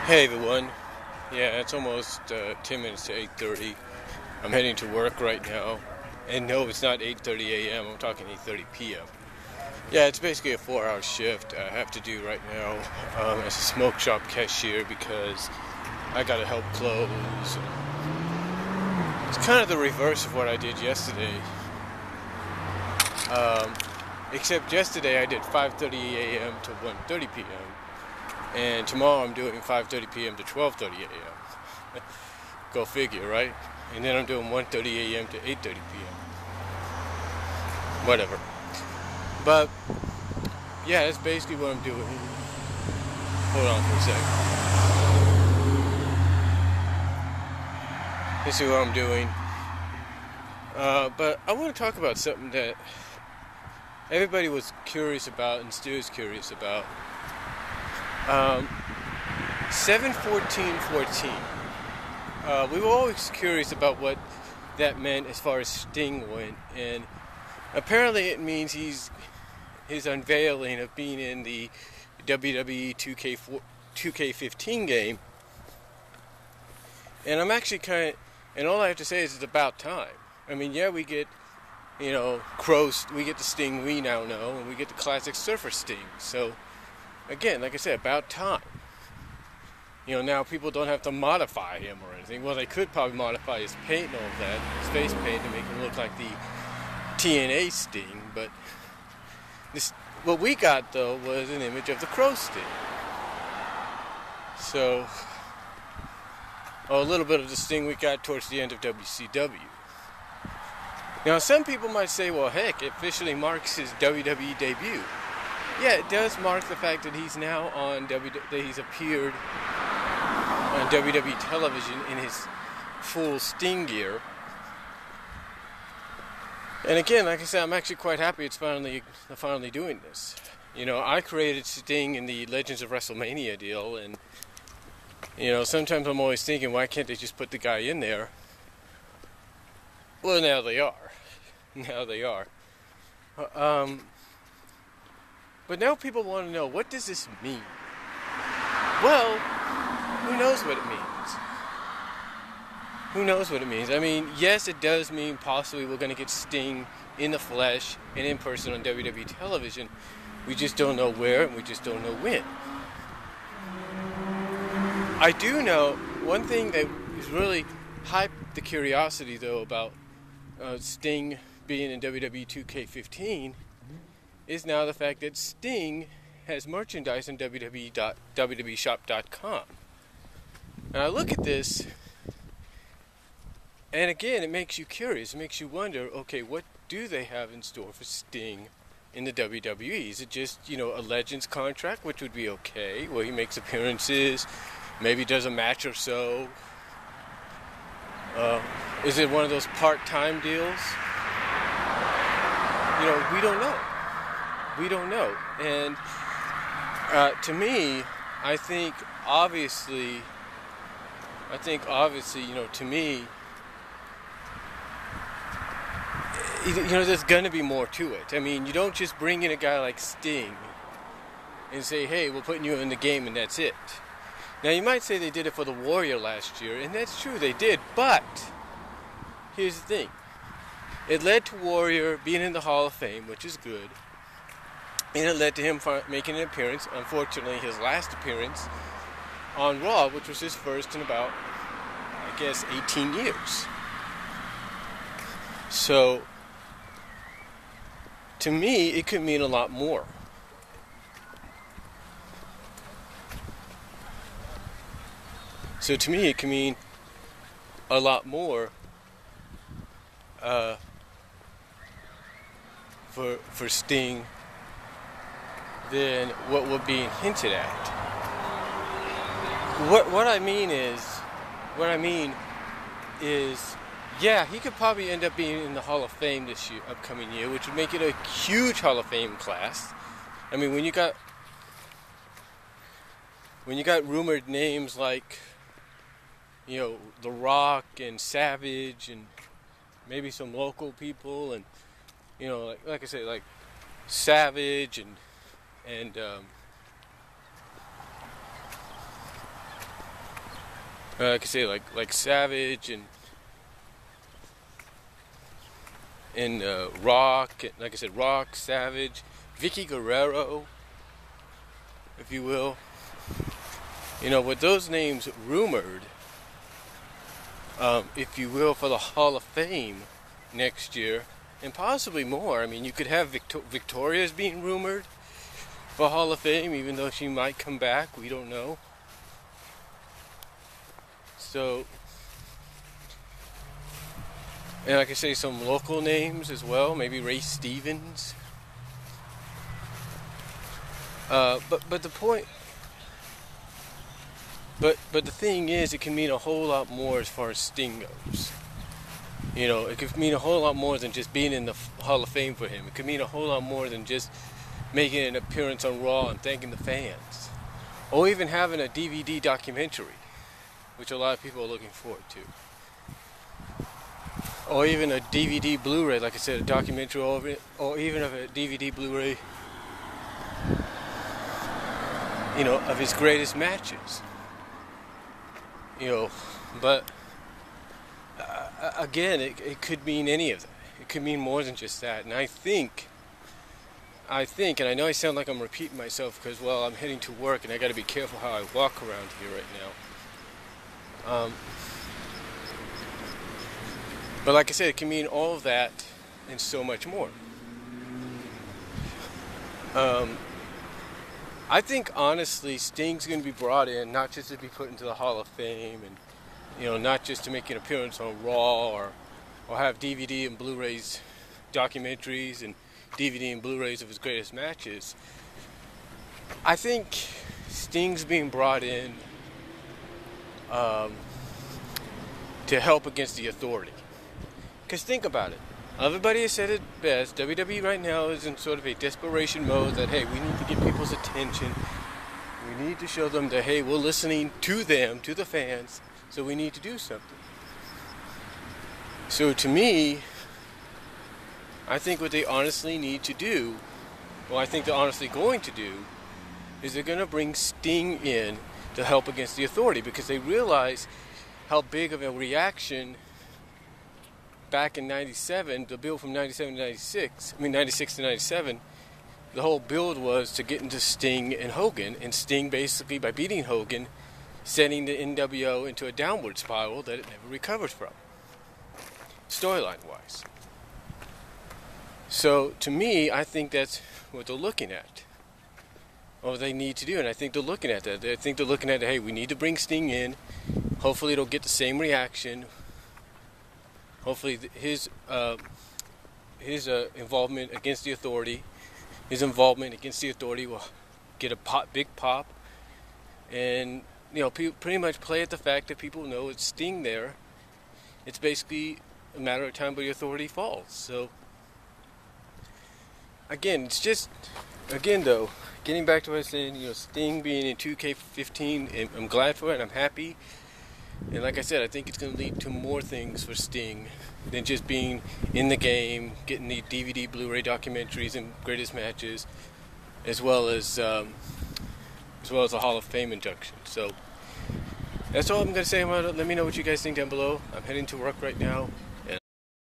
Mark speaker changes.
Speaker 1: Hey everyone. Yeah, it's almost 10 minutes to 8:30. I'm heading to work right now. And no, it's not 8:30 a.m. I'm talking 8:30 p.m. Yeah, it's basically a 4-hour shift I have to do right now as a smoke shop cashier because I gotta help close. It's kind of the reverse of what I did yesterday. Um, Except yesterday I did 5:30 a.m. to 1:30 p.m. And tomorrow I'm doing 5:30 p.m. to 12:30 a.m. Go figure, right? And then I'm doing 1:30 a.m. to 8:30 p.m. Whatever. But yeah, that's basically what I'm doing. Hold on for a sec. This is what I'm doing. But I want to talk about something that everybody was curious about and still is curious about. 7-14-14. We were always curious about what that meant as far as Sting went, and apparently it means his unveiling of being in the WWE 2K15 game. And I'm actually and all I have to say is it's about time. I mean, yeah, we get, we get the Sting we now know, and we get the classic Surfer Sting. So, again, like I said, about time. Now people don't have to modify him or anything. Well, they could probably modify his paint and all that, his face paint, to make him look like the TNA Sting. But what we got, though, was an image of the Crow Sting. So, a little bit of the Sting we got towards the end of WCW. Now, some people might say, well, heck, it officially marks his WWE debut. Yeah, it does mark the fact that he's now on that he's appeared on WWE television in his full Sting gear. And again, like I said, I'm actually quite happy it's finally doing this. I created Sting in the Legends of WrestleMania deal, and sometimes I'm always thinking, why can't they just put the guy in there? Well, now they are. Now they are. But now people want to know, what does this mean? Well, who knows what it means? Who knows what it means? I mean, yes, it does mean possibly we're going to get Sting in the flesh and in person on WWE television. We just don't know where, and we just don't know when. I do know one thing that is really hyped the curiosity, though, about Sting being in WWE 2K15 is now the fact that Sting has merchandise on www.shop.com. And I look at this, and again, it makes you curious. It makes you wonder, okay, what do they have in store for Sting in the WWE? Is it just, a Legends contract, which would be okay, where he makes appearances, maybe does a match or so? Is it one of those part-time deals? We don't know. We don't know. And to me, I think obviously, to me, there's going to be more to it. I mean, you don't just bring in a guy like Sting and say, hey, we're putting you in the game and that's it. Now, you might say they did it for the Warrior last year, and that's true, they did, but here's the thing. It led to Warrior being in the Hall of Fame, which is good. And it led to him making an appearance, unfortunately his last appearance, on Raw, which was his first in about, 18 years. So, to me, it could mean a lot more. So to me, it can mean a lot more for Sting than what we're being hinted at. What I mean is, yeah, he could probably end up being in the Hall of Fame this year, upcoming year, which would make it a huge Hall of Fame class. I mean, when you got rumored names like, The Rock and Savage and maybe some local people, and like I say, like Savage and Like I say, like Savage and Rock, like I said, Rock, Savage, Vicky Guerrero, if you will. With those names rumored, if you will, for the Hall of Fame next year, and possibly more. I mean, you could have Victoria's being rumored for Hall of Fame, even though she might come back. We don't know. So, and like I say, some local names as well. Maybe Ray Stevens. But the point. But the thing is, it can mean a whole lot more as far as Sting goes. It could mean a whole lot more than just being in the Hall of Fame for him. It could mean a whole lot more than just making an appearance on Raw and thanking the fans. Or even having a DVD documentary, which a lot of people are looking forward to. Or even a DVD Blu-ray, like I said, a documentary over it, or even of a DVD Blu-ray, of his greatest matches. But again, it could mean any of that. It could mean more than just that. And I think, and I know I sound like I'm repeating myself because, well, I'm heading to work and I got to be careful how I walk around here right now. But like I said, it can mean all of that and so much more. I think, honestly, Sting's going to be brought in not just to be put into the Hall of Fame and, not just to make an appearance on Raw or have DVD and Blu-rays, documentaries and DVD and Blu-rays of his greatest matches. I think Sting's being brought in to help against the Authority. Because think about it. Everybody has said it best. WWE right now is in sort of a desperation mode that, hey, we need to get people's attention. We need to show them that, hey, we're listening to them, to the fans, so we need to do something. So to me, I think what they honestly need to do, well, I think they're honestly going to do, is they're going to bring Sting in to help against the Authority because they realize how big of a reaction back in 97, the build from 97 to 96 to 97, the whole build was to get into Sting and Hogan, and Sting basically, by beating Hogan, sending the NWO into a downward spiral that it never recovered from, storyline-wise. So, to me, I think that's what they're looking at, or they need to do, and I think they're looking at that. I think they're looking at, hey, we need to bring Sting in, hopefully it'll get the same reaction. Hopefully his involvement against the Authority, will get a big pop, and pretty much play at the fact that people know it's Sting there. It's basically a matter of time before the Authority falls. So again, though, getting back to what I was saying, Sting being in 2K15, I'm glad for it. I'm happy. And like I said, I think it's going to lead to more things for Sting than just being in the game, getting the DVD, Blu-ray documentaries and greatest matches, as well as a Hall of Fame induction. So that's all I'm going to say about it. Let me know what you guys think down below. I'm heading to work right now.